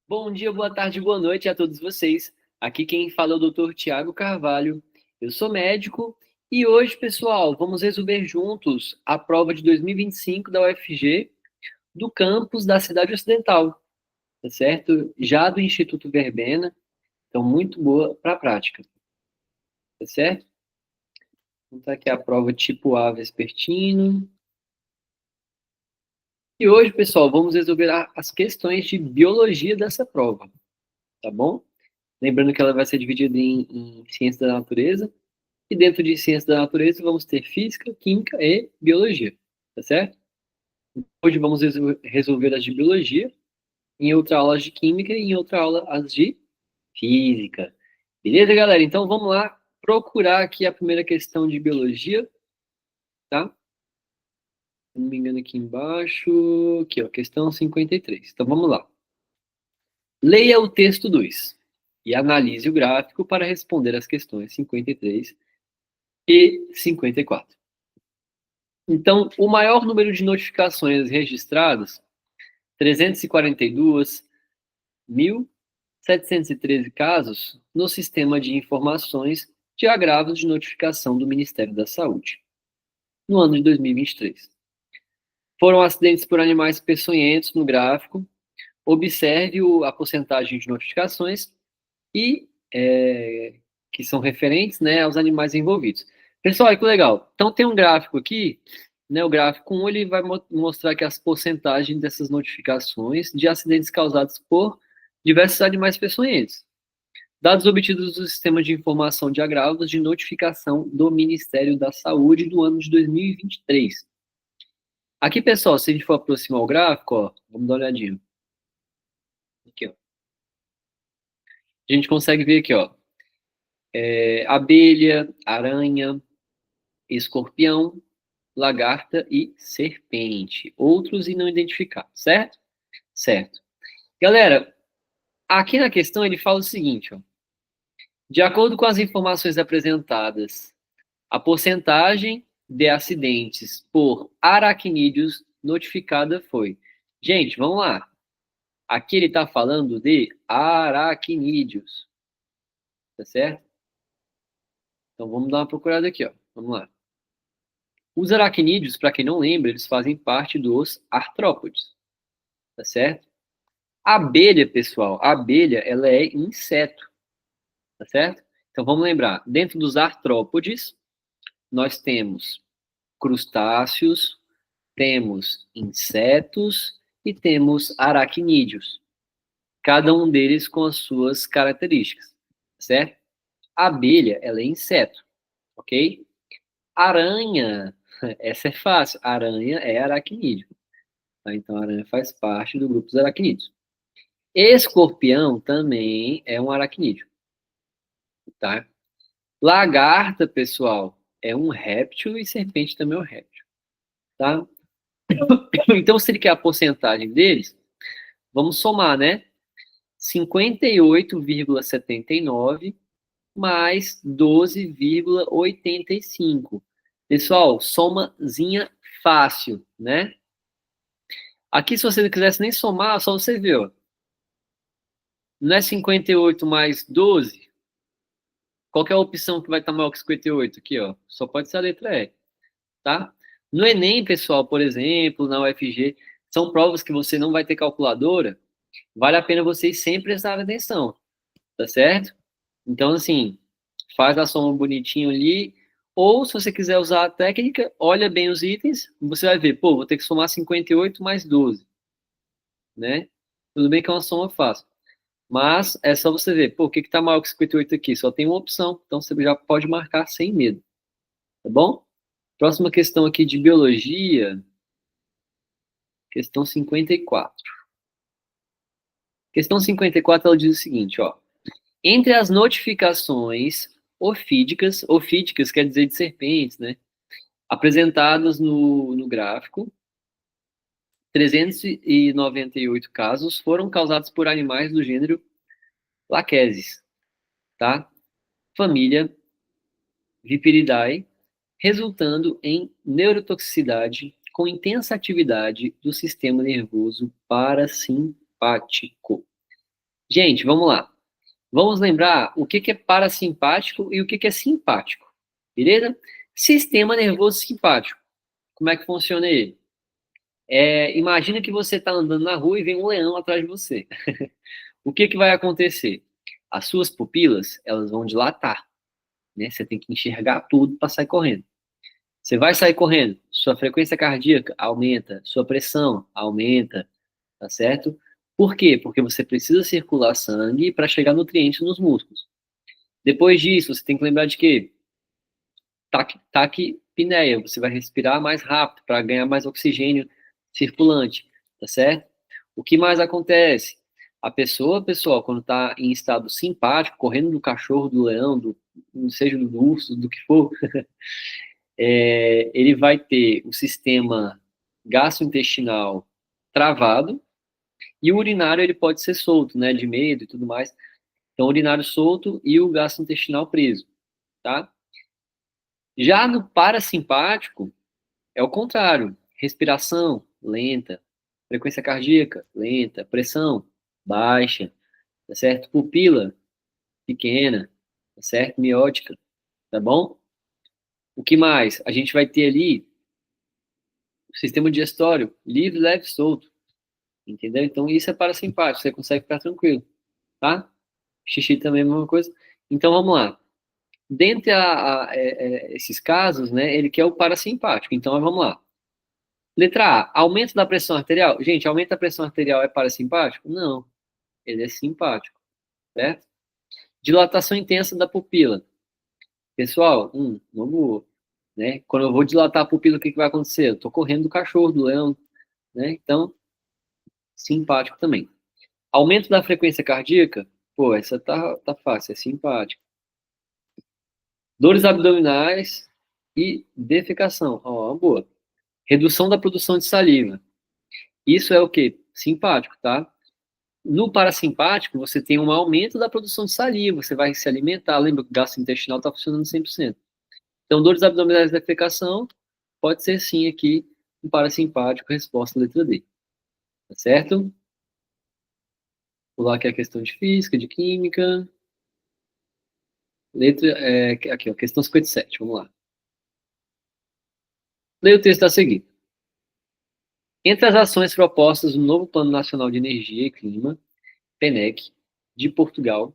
Bom dia, boa tarde, boa noite a todos vocês. Aqui quem fala é o Dr. Tiago Carvalho. Eu sou médico e hoje, pessoal, vamos resolver juntos a prova de 2025 da UFG do campus da Cidade Ocidental, tá certo? Já do Instituto Verbena, então muito boa para a prática, tá certo? Então tá aqui a prova tipo A vespertino. E hoje, pessoal, vamos resolver as questões de biologia dessa prova, tá bom? Lembrando que ela vai ser dividida em ciências da natureza. E dentro de ciências da natureza, vamos ter física, química e biologia, tá certo? Hoje vamos resolver as de biologia, em outra aula as de química e em outra aula as de física. Beleza, galera? Então vamos lá procurar aqui a primeira questão de biologia, tá? Se não me engano, aqui embaixo. Aqui, ó, questão 53. Então vamos lá. Leia o texto 2 e analise o gráfico para responder as questões 53 e 54. Então, o maior número de notificações registradas, 342.713 casos, no Sistema de Informações de Agravos de Notificação do Ministério da Saúde, no ano de 2023. Foram acidentes por animais peçonhentos no gráfico. Observe a porcentagem de notificações e que são referentes, né, aos animais envolvidos. Pessoal, olha que legal. Então tem um gráfico aqui, né, o gráfico 1, ele vai mostrar que as porcentagens dessas notificações de acidentes causados por diversos animais peçonhentos. Dados obtidos do Sistema de Informação de Agravos de Notificação do Ministério da Saúde do ano de 2023. Aqui, pessoal, se a gente for aproximar o gráfico, ó, vamos dar uma olhadinha. Aqui, ó. A gente consegue ver aqui, ó, abelha, aranha, escorpião, lagarta e serpente. Outros e não identificados, certo? Certo. Galera, aqui na questão ele fala o seguinte, ó. De acordo com as informações apresentadas, a porcentagem de acidentes por aracnídeos notificada foi. Gente, vamos lá. Aqui ele está falando de aracnídeos, tá certo? Então vamos dar uma procurada aqui, ó. Vamos lá. Os aracnídeos, para quem não lembra, eles fazem parte dos artrópodes, tá certo? A abelha, pessoal, a abelha, ela é inseto, tá certo? Então vamos lembrar, dentro dos artrópodes, nós temos crustáceos, temos insetos e temos aracnídeos, cada um deles com as suas características, tá certo? A abelha, ela é inseto, ok? Aranha, essa é fácil, aranha é aracnídeo, tá? Então a aranha faz parte do grupo dos aracnídeos. Escorpião também é um aracnídeo, tá? Lagarta, pessoal, é um réptil e serpente também é um réptil, tá? Então, se ele quer a porcentagem deles, vamos somar, né? 58,79 mais 12,85. Pessoal, somazinha fácil, né? Aqui, se você não quisesse nem somar, só você ver, ó. Não é 58 mais 12? Qual que é a opção que vai estar maior que 58 aqui, ó? Só pode ser a letra E, tá? No Enem, pessoal, por exemplo, na UFG, são provas que você não vai ter calculadora, vale a pena vocês sempre prestarem atenção, tá certo? Então, assim, faz a soma bonitinho ali, ou se você quiser usar a técnica, olha bem os itens, você vai ver, pô, vou ter que somar 58 mais 12, né? Tudo bem que é uma soma fácil. Mas é só você ver, pô, o que que tá maior que 58 aqui? Só tem uma opção, então você já pode marcar sem medo, tá bom? Próxima questão aqui de biologia, questão 54. Questão 54, ela diz o seguinte, ó. Entre as notificações ofídicas quer dizer de serpentes, né? Apresentadas no gráfico, 398 casos foram causados por animais do gênero Lachesis, tá? Família Viperidae, resultando em neurotoxicidade com intensa atividade do sistema nervoso parasimpático. Gente, vamos lá. Vamos lembrar o que é parasimpático e o que é simpático. Beleza? Sistema nervoso simpático. Como é que funciona ele? Imagina que você está andando na rua e vem um leão atrás de você. O que vai acontecer? As suas pupilas, elas vão dilatar, né? Você tem que enxergar tudo para sair correndo. Você vai sair correndo, sua frequência cardíaca aumenta, sua pressão aumenta, tá certo? Por quê? Porque você precisa circular sangue para chegar nutrientes nos músculos. Depois disso, você tem que lembrar de quê? Taquipneia, você vai respirar mais rápido para ganhar mais oxigênio circulante, tá certo? O que mais acontece? A pessoa, pessoal, quando está em estado simpático, correndo do cachorro, do leão, seja do urso, do que for, ele vai ter o sistema gastrointestinal travado e o urinário ele pode ser solto, né, de medo e tudo mais. Então, o urinário solto e o gastrointestinal preso, tá? Já no parasimpático, é o contrário. Respiração lenta, frequência cardíaca lenta, pressão baixa, tá certo? Pupila pequena, tá certo? Miótica, tá bom? O que mais? A gente vai ter ali o sistema digestório livre, leve, solto, entendeu? Então isso é parasimpático, você consegue ficar tranquilo, tá? Xixi também é a mesma coisa. Então vamos lá. Dentre esses casos, né, ele quer o parasimpático. Então vamos lá. Letra A, aumento da pressão arterial. Gente, aumento da pressão arterial é parasimpático? Não, ele é simpático, certo? Dilatação intensa da pupila. Pessoal, uma boa, né? Quando eu vou dilatar a pupila, o que vai acontecer? Eu tô correndo do cachorro, do leão, né? Então, simpático também. Aumento da frequência cardíaca? Pô, essa tá fácil, é simpático. Dores abdominais e defecação. Ó, uma boa. Redução da produção de saliva. Isso é o quê? Simpático, tá? No parasimpático, você tem um aumento da produção de saliva, você vai se alimentar. Lembra que o gastrointestinal está funcionando 100%. Então, dores abdominais e defecação, pode ser sim aqui um parasimpático, resposta letra D. Tá certo? Vou lá aqui a questão de física, de química. Aqui, ó, questão 57, vamos lá. Leia o texto a seguir. Entre as ações propostas no novo Plano Nacional de Energia e Clima, PNEC, de Portugal,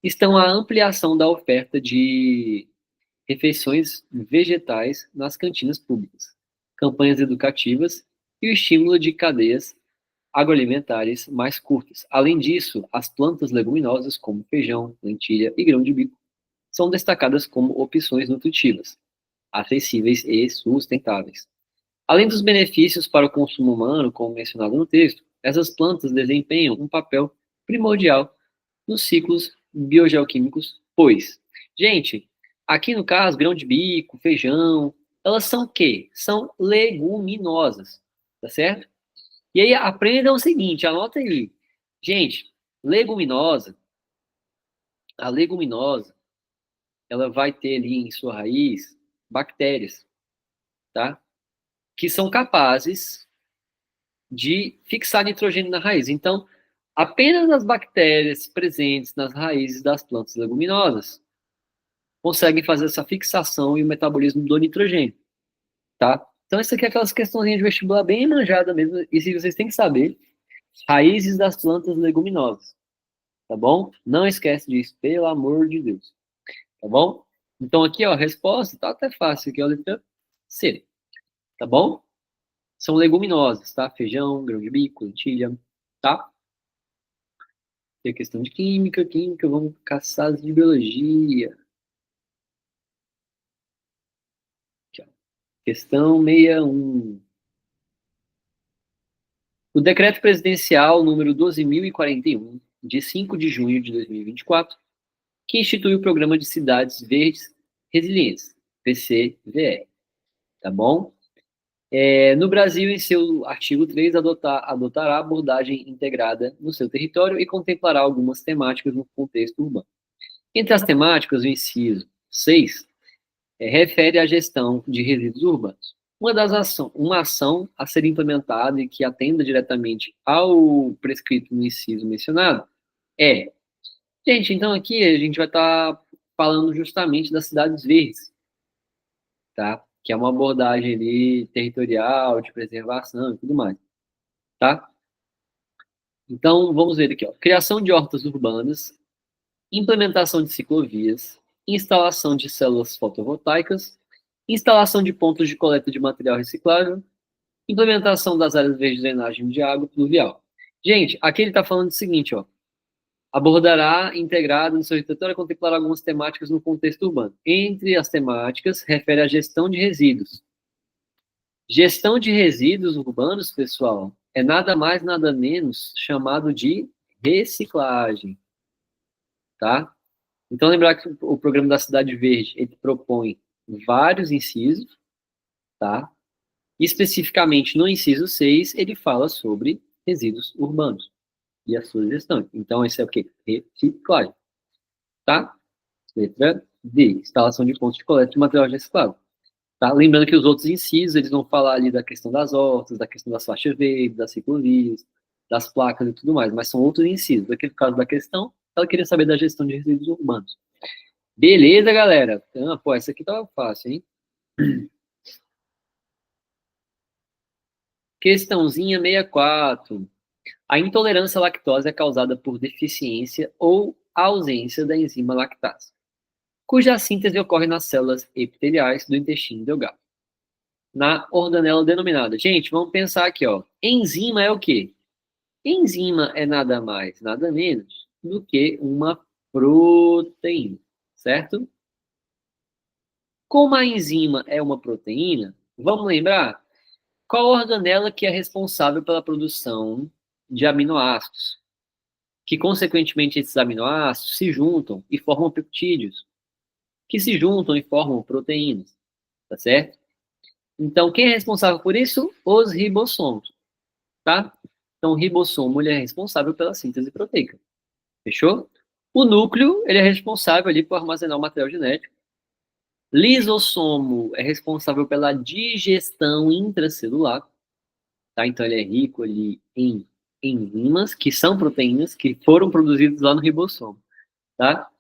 estão a ampliação da oferta de refeições vegetais nas cantinas públicas, campanhas educativas e o estímulo de cadeias agroalimentares mais curtas. Além disso, as plantas leguminosas como feijão, lentilha e grão de bico são destacadas como opções nutritivas, acessíveis e sustentáveis. Além dos benefícios para o consumo humano, como mencionado no texto, essas plantas desempenham um papel primordial nos ciclos biogeoquímicos, pois, gente, aqui no caso, grão de bico, feijão, elas são o quê? São leguminosas, tá certo? E aí aprendam o seguinte, anota aí. Gente, leguminosa, a leguminosa, ela vai ter ali em sua raiz bactérias, tá? Que são capazes de fixar nitrogênio na raiz. Então, apenas as bactérias presentes nas raízes das plantas leguminosas conseguem fazer essa fixação e o metabolismo do nitrogênio, tá? Então, isso aqui é aquelas questões de vestibular bem manjada mesmo, e se vocês têm que saber, raízes das plantas leguminosas, tá bom? Não esquece disso, pelo amor de Deus, tá bom? Então, aqui, ó, a resposta tá até fácil, aqui, ó, a letra C, tá bom? São leguminosas, tá? Feijão, grão de bico, lentilha, tá? Tem a questão de química, vamos caçar as de biologia. Aqui, ó. Questão 61. O decreto presidencial número 12.041, de 5 de junho de 2024, que institui o Programa de Cidades Verdes Resilientes, PCVR, tá bom? No Brasil, em seu artigo 3, adotará abordagem integrada no seu território e contemplará algumas temáticas no contexto urbano. Entre as temáticas, o inciso 6 refere à gestão de resíduos urbanos. Uma ação a ser implementada e que atenda diretamente ao prescrito no inciso mencionado É. Gente, então aqui a gente vai estar falando justamente das cidades verdes, tá? Que é uma abordagem ali territorial, de preservação e tudo mais, tá? Então, vamos ver aqui, ó. Criação de hortas urbanas, implementação de ciclovias, instalação de células fotovoltaicas, instalação de pontos de coleta de material reciclável, implementação das áreas verdes de drenagem de água pluvial. Gente, aqui ele está falando o seguinte, ó. Abordará integrado no seu território contemplar algumas temáticas no contexto urbano. Entre as temáticas, refere à gestão de resíduos. Gestão de resíduos urbanos, pessoal, é nada mais, nada menos chamado de reciclagem, tá? Então, lembrar que o programa da Cidade Verde, ele propõe vários incisos, tá? Especificamente no inciso 6, ele fala sobre resíduos urbanos e a sua gestão. Então, esse é o quê? Reciclagem, tá? Letra D, instalação de pontos de coleta de material reciclável. Tá? Lembrando que os outros incisos, eles vão falar ali da questão das hortas, da questão das faixas verdes, das ciclovias, das placas e tudo mais, mas são outros incisos. Aqui, no caso da questão, ela queria saber da gestão de resíduos urbanos. Beleza, galera? Então, pô, essa aqui tava fácil, hein? Questãozinha 64. A intolerância à lactose é causada por deficiência ou ausência da enzima lactase, cuja síntese ocorre nas células epiteliais do intestino delgado, na organela denominada. Gente, vamos pensar aqui, ó. Enzima é o quê? Enzima é nada mais, nada menos do que uma proteína, certo? Como a enzima é uma proteína, vamos lembrar qual organela que é responsável pela produção de aminoácidos, que consequentemente esses aminoácidos se juntam e formam peptídeos, que se juntam e formam proteínas, tá certo? Então, quem é responsável por isso? Os ribossomos, tá? Então, o ribossomo ele é responsável pela síntese proteica. Fechou? O núcleo, ele é responsável ali por armazenar o material genético. Lisossomo é responsável pela digestão intracelular, tá? Então, ele é rico ali em enzimas, que são proteínas, que foram produzidas lá no ribossomo, tá?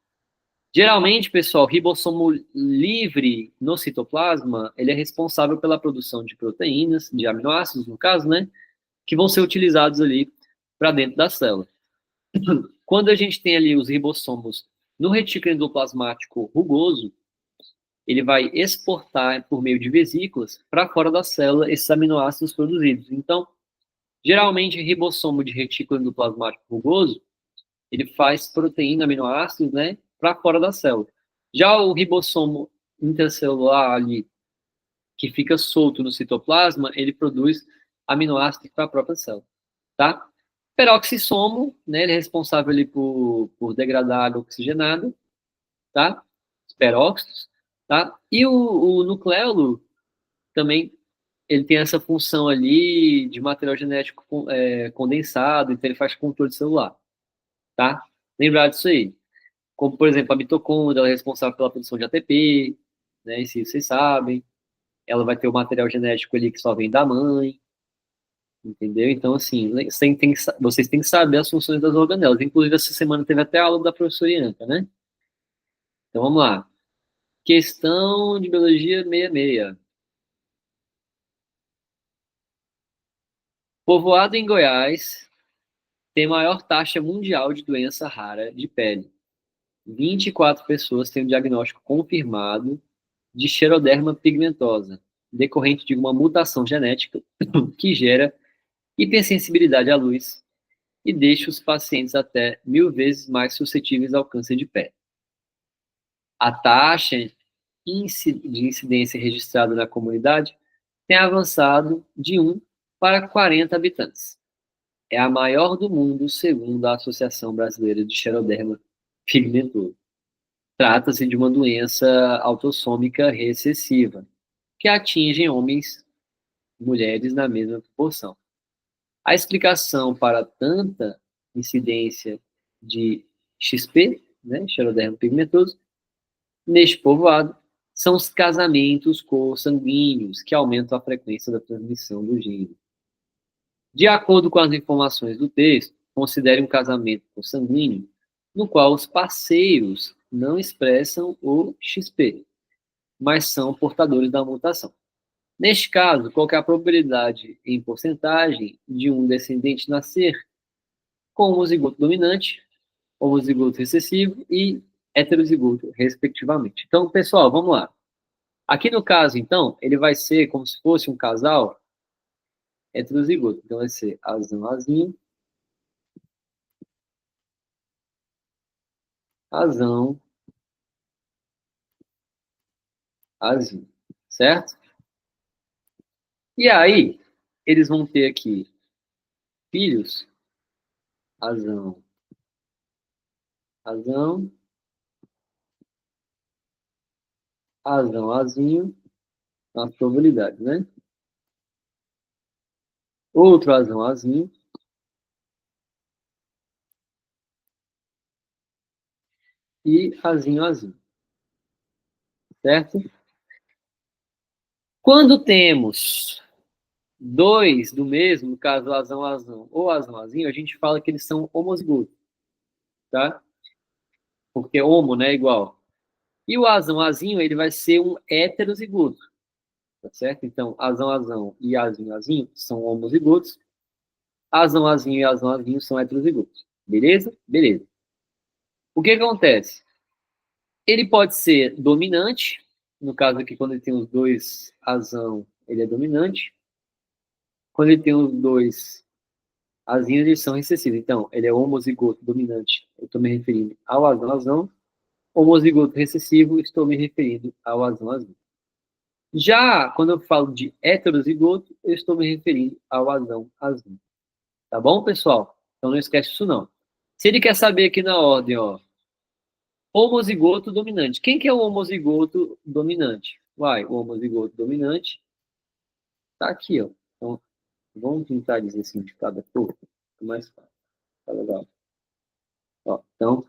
Geralmente, pessoal, ribossomo livre no citoplasma, ele é responsável pela produção de proteínas, de aminoácidos, no caso, né? Que vão ser utilizados ali para dentro da célula. Quando a gente tem ali os ribossomos no retículo endoplasmático rugoso, ele vai exportar por meio de vesículas para fora da célula esses aminoácidos produzidos. Então, geralmente, ribossomo de retículo endoplasmático rugoso, ele faz proteína, aminoácidos, né, para fora da célula. Já o ribossomo intracelular ali, que fica solto no citoplasma, ele produz aminoácidos para a própria célula, tá? Peroxissomo, né, ele é responsável ali por degradar água oxigenada, tá? Os peróxidos, tá? E o nucleolo também, ele tem essa função ali de material genético condensado, então ele faz controle celular, tá? Lembrar disso aí. Como, por exemplo, a mitocôndria, ela é responsável pela produção de ATP, né? Isso vocês sabem. Ela vai ter o material genético ali que só vem da mãe, entendeu? Então, assim, vocês têm que saber as funções das organelas. Inclusive, essa semana teve até a aula da professora Ianca, né? Então, vamos lá. Questão de biologia 66. Povoado em Goiás tem maior taxa mundial de doença rara de pele. 24 pessoas têm o diagnóstico confirmado de Xeroderma pigmentosa, decorrente de uma mutação genética que gera hipersensibilidade à luz e deixa os pacientes até 1000 vezes mais suscetíveis ao câncer de pele. A taxa de incidência registrada na comunidade tem avançado de 1 para 40 habitantes. É a maior do mundo, segundo a Associação Brasileira de Xeroderma Pigmentoso. Trata-se de uma doença autossômica recessiva, que atinge homens e mulheres na mesma proporção. A explicação para tanta incidência de XP, né, Xeroderma pigmentoso, neste povoado, são os casamentos consanguíneos, que aumentam a frequência da transmissão do gene. De acordo com as informações do texto, considere um casamento consanguíneo no qual os parceiros não expressam o XP, mas são portadores da mutação. Neste caso, qual que é a probabilidade em porcentagem de um descendente nascer com homozigoto dominante, homozigoto recessivo e heterozigoto, respectivamente? Então, pessoal, vamos lá. Aqui no caso, então, ele vai ser como se fosse um casal heterozigoto. Então, vai ser azão, azinho, azão, azinho, certo? E aí, eles vão ter aqui filhos, azão, azão, azão, azinho, a probabilidade, né? Outro azão, azinho, e azinho, azinho, certo? Quando temos dois do mesmo, no caso azão, azão ou azão, azinho, a gente fala que eles são homozigotos, tá? Porque homo, né, é igual. E o azão, azinho, ele vai ser um heterozigoto, tá certo? Então, azão, azão e azinho, azinho são homozigotos. Azão, azinho e azão, azinho são heterozigotos. Beleza? Beleza. O que acontece? Ele pode ser dominante, no caso aqui, quando ele tem os dois azão, ele é dominante. Quando ele tem os dois azinhos, eles são recessivos. Então, ele é homozigoto dominante. Eu estou me referindo ao azão, azão. Homozigoto recessivo, estou me referindo ao azão, azão. Já quando eu falo de heterozigoto, eu estou me referindo ao azão, azão. Tá bom, pessoal? Então não esquece isso não. Se ele quer saber aqui na ordem, ó, homozigoto dominante. Quem que é o homozigoto dominante? Uai, o homozigoto dominante tá aqui, ó. Então, vamos tentar dizer assim de cada cor. Fica mais fácil. Tá legal. Ó, então,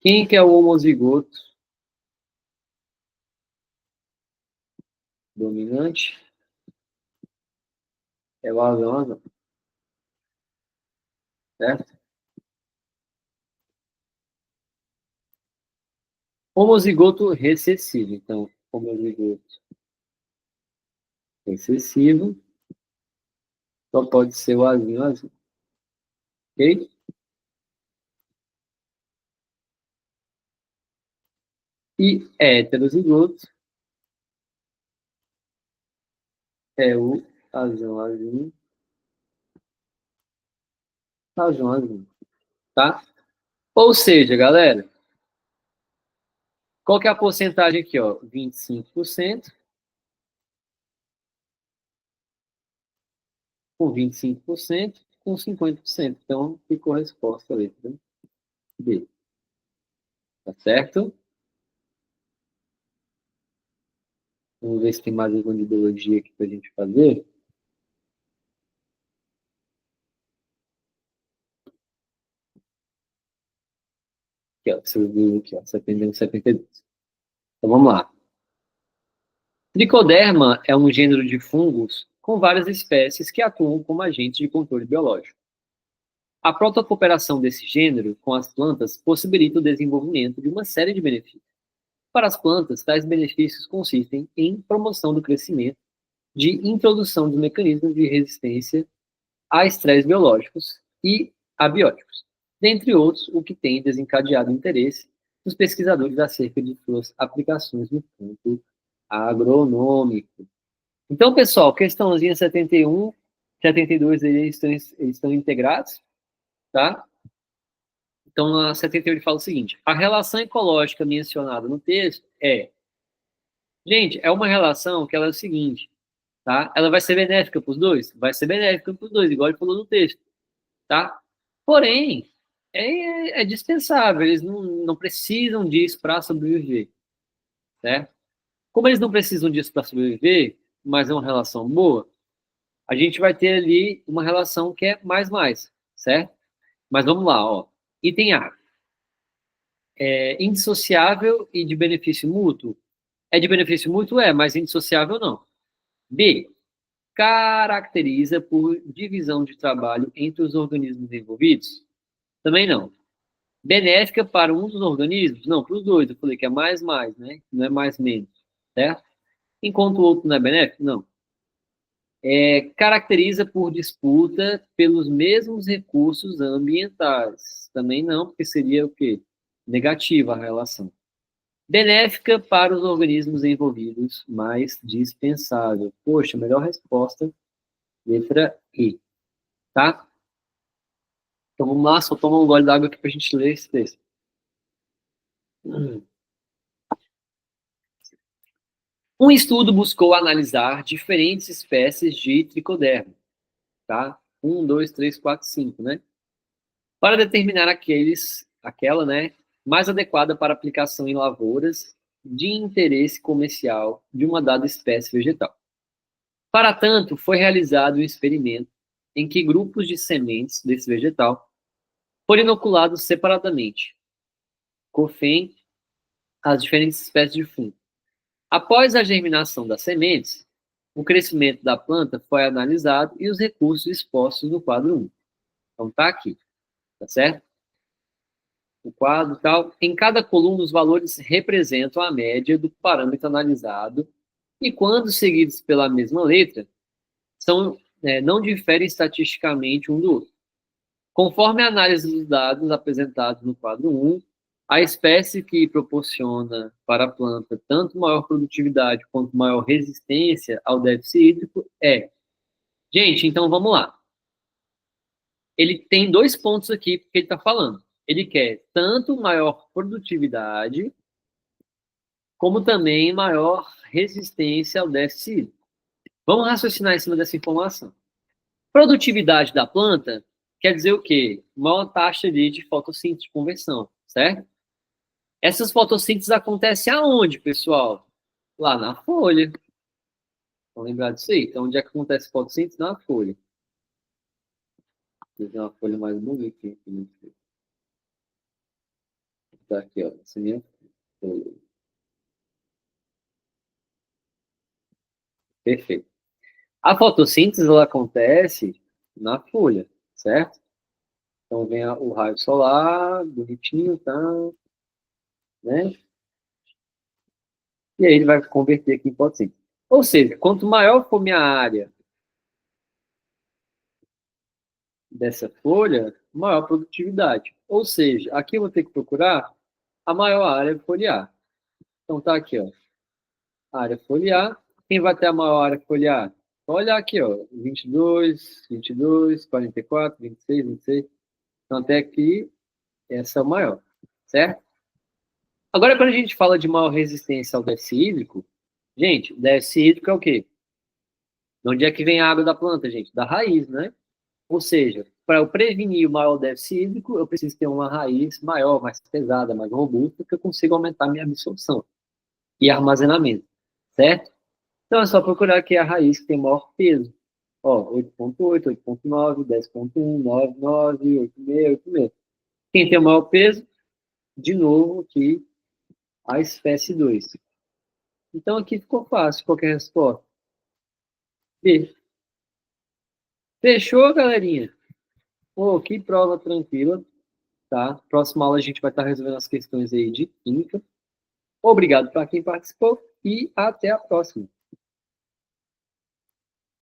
quem que é o homozigoto dominante? É o azão, azão. Certo? Homozigoto recessivo. Então, homozigoto recessivo só pode ser o azinho, azul. Ok? E heterozigoto é o azão, azinho, azão, azinho. Tá? Ou seja, galera, qual que é a porcentagem aqui, ó? 25%, com 25%, com 50%. Então, ficou a resposta, letra B. Tá certo? Vamos ver se tem mais alguma de biologia aqui pra gente fazer. Aqui, ó, seu viu aqui, ó, 71, 72. Então, vamos lá. Tricoderma é um gênero de fungos com várias espécies que atuam como agentes de controle biológico. A protocooperação desse gênero com as plantas possibilita o desenvolvimento de uma série de benefícios. Para as plantas, tais benefícios consistem em promoção do crescimento, de introdução de mecanismos de resistência a estresses biológicos e abióticos, dentre outros, o que tem desencadeado interesse dos pesquisadores acerca de suas aplicações no campo agronômico. Então, pessoal, questãozinha 71, 72, eles estão integrados, tá? Então, a 71 ele fala o seguinte: a relação ecológica mencionada no texto é, gente, é uma relação que ela é o seguinte, tá? Ela vai ser benéfica para os dois? Vai ser benéfica para os dois, igual ele falou no texto, tá? Porém, é dispensável, eles não precisam disso para sobreviver, certo? Como eles não precisam disso para sobreviver, mas é uma relação boa, a gente vai ter ali uma relação que é mais, certo? Mas vamos lá, ó. Item A. É indissociável e de benefício mútuo? É de benefício mútuo? É, mas indissociável não. B. caracteriza por divisão de trabalho entre os organismos envolvidos? Também não. Benéfica para um dos organismos? Não, para os dois. Eu falei que é mais, né? Não é mais, menos. Certo? Enquanto o outro não é benéfico? Não. Caracteriza por disputa pelos mesmos recursos ambientais. Também não, porque seria o quê? Negativa a relação. Benéfica para os organismos envolvidos, mas dispensável. Poxa, melhor resposta, letra E. Tá? Então vamos lá, só toma um gole d'água aqui para a gente ler esse texto. Um estudo buscou analisar diferentes espécies de tricoderma, tá? 1, 2, 3, 4, 5, né? Para determinar aquela, né, mais adequada para aplicação em lavouras de interesse comercial de uma dada espécie vegetal. Para tanto, foi realizado um experimento em que grupos de sementes desse vegetal foram inoculados separadamente, COFEN, as diferentes espécies de fungo. Após a germinação das sementes, o crescimento da planta foi analisado e os recursos expostos no quadro 1. Então tá aqui, tá certo? O quadro tal. Em cada coluna, os valores representam a média do parâmetro analisado e, quando seguidos pela mesma letra, não diferem estatisticamente um do outro. Conforme a análise dos dados apresentados no quadro 1, a espécie que proporciona para a planta tanto maior produtividade quanto maior resistência ao déficit hídrico é. Gente, então vamos lá. Ele tem 2 pontos aqui porque ele está falando. Ele quer tanto maior produtividade, como também maior resistência ao déficit hídrico. Vamos raciocinar em cima dessa informação. Produtividade da planta quer dizer o quê? Maior taxa de fotossíntese, de conversão, certo? Essas fotossínteses acontecem aonde, pessoal? Lá na folha. Vão lembrar disso aí? Então, onde é que acontece fotossíntese? Na folha. Vou fazer uma folha mais bonita aqui. Tá aqui, ó. Essa minha folha. Perfeito. A fotossíntese, ela acontece na folha, certo? Então, vem o raio solar, bonitinho, tá? Né? E aí ele vai converter aqui em fotossíntese. Ou seja, quanto maior for minha área dessa folha, maior produtividade. Ou seja, aqui eu vou ter que procurar a maior área foliar. Então tá aqui, ó. Área foliar. Quem vai ter a maior área foliar? Olha aqui, ó. 22, 22, 44, 26, 26. Então até aqui, essa é o maior, certo? Agora, quando a gente fala de maior resistência ao déficit hídrico, gente, déficit hídrico é o quê? De onde é que vem a água da planta, gente? Da raiz, né? Ou seja, para eu prevenir o maior déficit hídrico, eu preciso ter uma raiz maior, mais pesada, mais robusta, que eu consiga aumentar minha absorção e armazenamento, certo? Então é só procurar aqui a raiz que tem maior peso. Ó, 8.8, 8.9, 10.1, 9.9, 8.6, 8.6. Quem tem o maior peso? De novo aqui, a espécie 2. Então aqui ficou fácil, qualquer resposta. B. Fechou, galerinha? Pô, que prova tranquila, tá? Próxima aula a gente vai estar resolvendo as questões aí de química. Obrigado para quem participou e até a próxima.